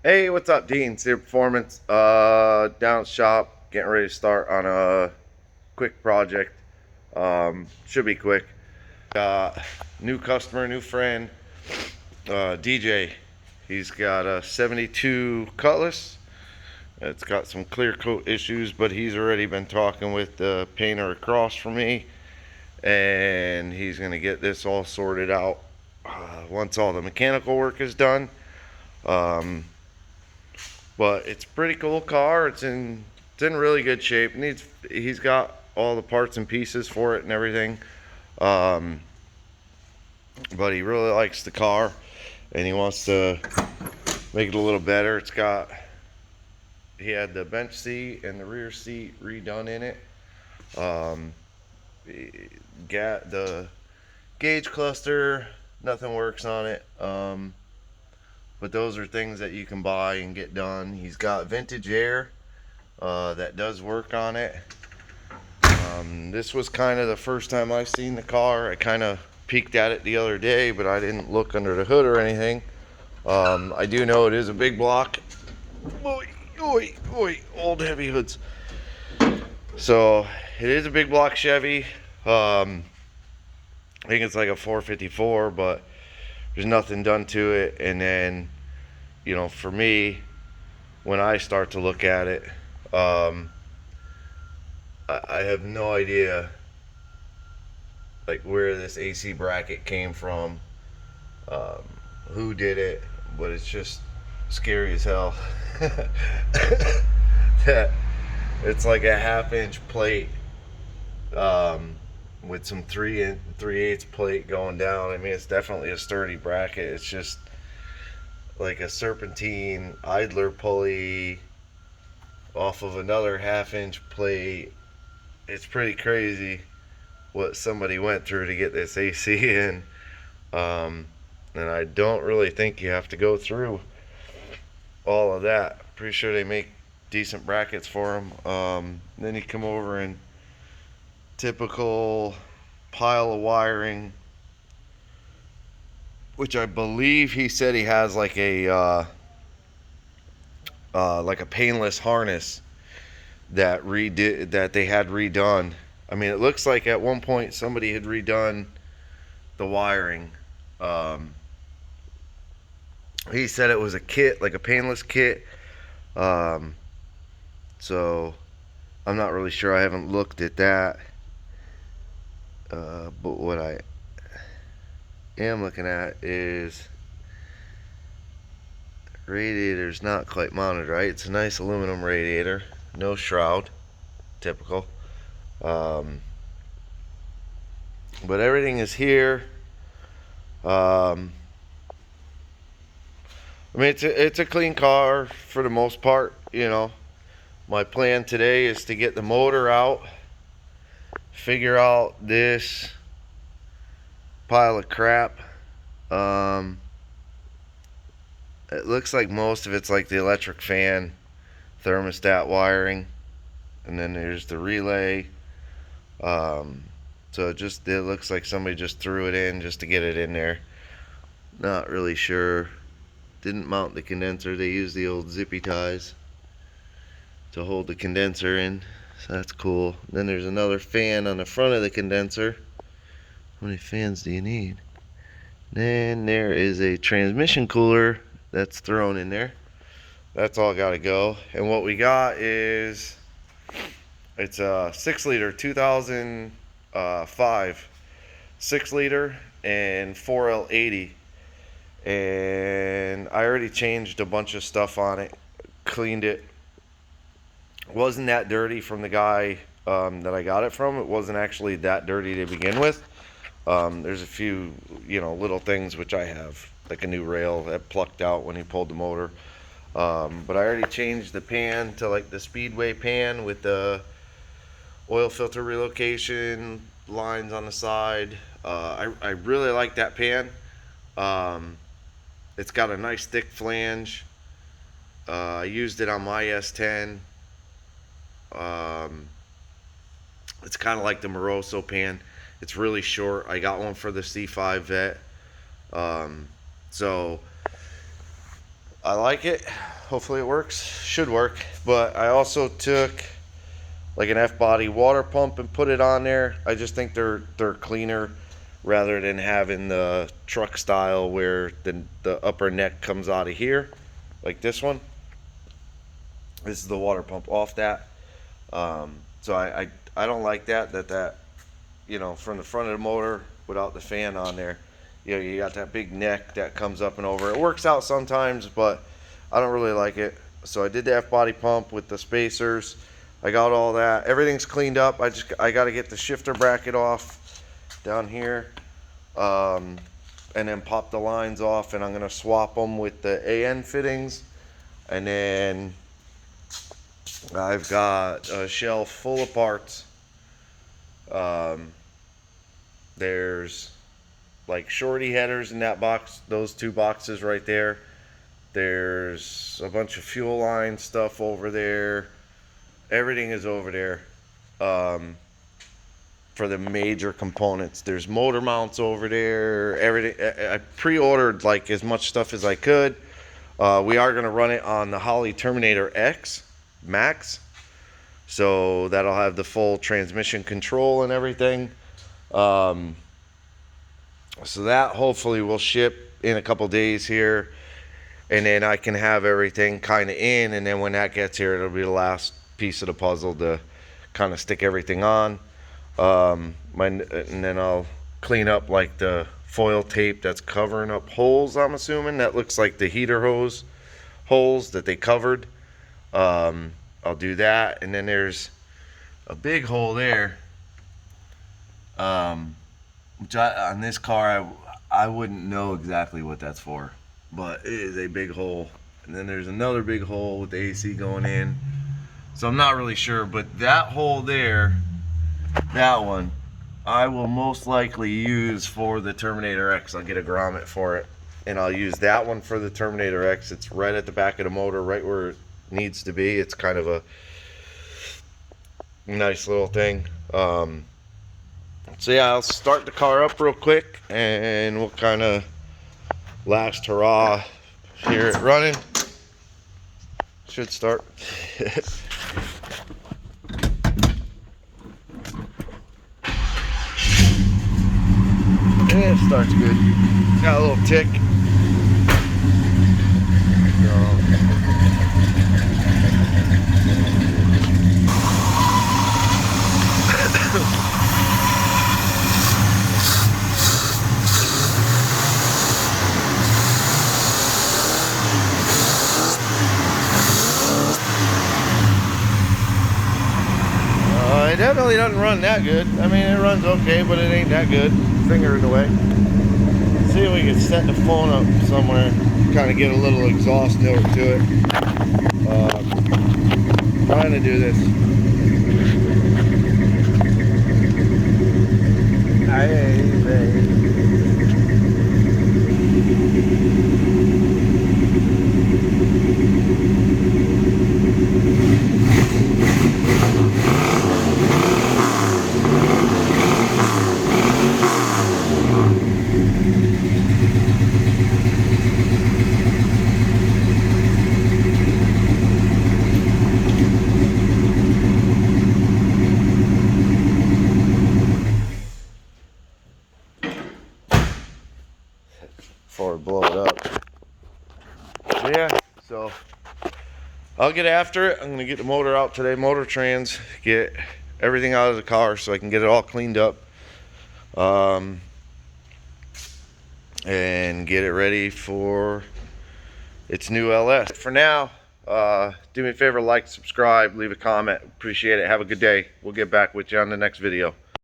Hey, what's up, Dean? Sear Performance. Down at the shop, getting ready to start on a quick project. Should be quick. New customer, new friend, DJ. He's got a 72 Cutlass. It's got some clear coat issues, but he's already been talking with the painter across from me, and he's gonna get this all sorted out once all the mechanical work is done. Um, But it's a pretty cool car. It's in really good shape. He's got all the parts and pieces for it and everything. Um, but he really likes the car and he wants to make it a little better. He had the bench seat and the rear seat redone in it. Um, the gauge cluster, nothing works on it. But those are things that you can buy and get done. He's got vintage air that does work on it. This was kind of the first time I seen the car. I kind of peeked at it the other day, but I didn't look under the hood or anything. I do know it is a big block. Oy, oy, oy, old heavy hoods. So it is a big block Chevy. I think it's like a 454, but there's nothing done to it. And then, for me, when I start to look at it, I have no idea like where this AC bracket came from, um, who did it, but it's just scary as hell. That it's like a half-inch plate with some 3/8 plate going down. I mean, it's definitely a sturdy bracket. It's just like a serpentine idler pulley off of another half-inch plate. It's pretty crazy what somebody went through to get this AC in. Um, and I don't really think you have to go through all of that. Pretty sure they make decent brackets for them. Then you come over and typical pile of wiring, which I believe he said he has like a painless harness that they had redone. I mean, it looks like at one point somebody had redone the wiring. Um, he said it was a kit, like a painless kit. Um, so I'm not really sure. I haven't looked at that. But what I am looking at is radiator's not quite mounted right. It's a nice aluminum radiator, no shroud, typical. Um, but everything is here. Um, I mean, it's a clean car for the most part. My plan today is to get the motor out, figure out this pile of crap. It looks like most of it's like the electric fan, thermostat wiring, and then there's the relay. So it looks like somebody just threw it in just to get it in there. Not really sure. Didn't mount the condenser. They used the old zippy ties to hold the condenser in, so that's cool. Then there's another fan on the front of the condenser. How many fans do you need? Then there is a transmission cooler that's thrown in there. That's all got to go. And what we got is it's a 6-liter 2005 6-liter and 4L80. And I already changed a bunch of stuff on it, cleaned it. Wasn't that dirty from the guy that I got it from. It wasn't actually that dirty to begin with. There's a few, little things which I have, like a new rail that plucked out when he pulled the motor. But I already changed the pan to like the Speedway pan with the oil filter relocation lines on the side. I really like that pan. It's got a nice thick flange. I used it on my S10. It's kind of like the Moroso pan. It's really short. I got one for the C5 Vet. So I like it. Hopefully it works. Should work. But I also took like an F-body water pump and put it on there. I just think they're cleaner rather than having the truck style where the upper neck comes out of here, like this one. This is the water pump off that. So I don't like that you know, from the front of the motor without the fan on there, you know, you got that big neck that comes up and over. It works out sometimes, but I don't really like it. So I did the F-body pump with the spacers. I got all that. Everything's cleaned up. I got to get the shifter bracket off down here, and then pop the lines off, and I'm gonna swap them with the AN fittings. And then I've got a shelf full of parts. There's like shorty headers in that box, those two boxes right there. There's a bunch of fuel line stuff over there. Everything is over there for the major components. There's motor mounts over there. Everything. I pre-ordered like as much stuff as I could. We are going to run it on the Holley Terminator X Max, so that'll have the full transmission control and everything. So that hopefully will ship in a couple days here, and then I can have everything kind of in, and then when that gets here, it'll be the last piece of the puzzle to kind of stick everything on. And then I'll clean up like the foil tape that's covering up holes. I'm assuming that looks like the heater hose holes that they covered. I'll do that, and then there's a big hole there, which on this car I wouldn't know exactly what that's for, but it is a big hole. And then there's another big hole with the AC going in, so I'm not really sure. But that hole there, that one, I will most likely use for the Terminator X. I'll get a grommet for it, and I'll use that one for the Terminator X. It's right at the back of the motor, right where it needs to be. It's kind of a nice little thing. So yeah, I'll start the car up real quick, and we'll kind of last hurrah, hear it running. Should start. Yeah, it starts good. Got a little tick. It definitely doesn't run that good. I mean, it runs okay, but it ain't that good. Finger in the way. See if we can set the phone up somewhere, kind of get a little exhaust note to it. Trying to do this. Hey, babe. Before we blow it up. Yeah, so I'll get after it. I'm going to get the motor out today, motor trans, get everything out of the car so I can get it all cleaned up, and get it ready for its new LS. For now, do me a favor, like, subscribe, leave a comment. Appreciate it. Have a good day. We'll get back with you on the next video.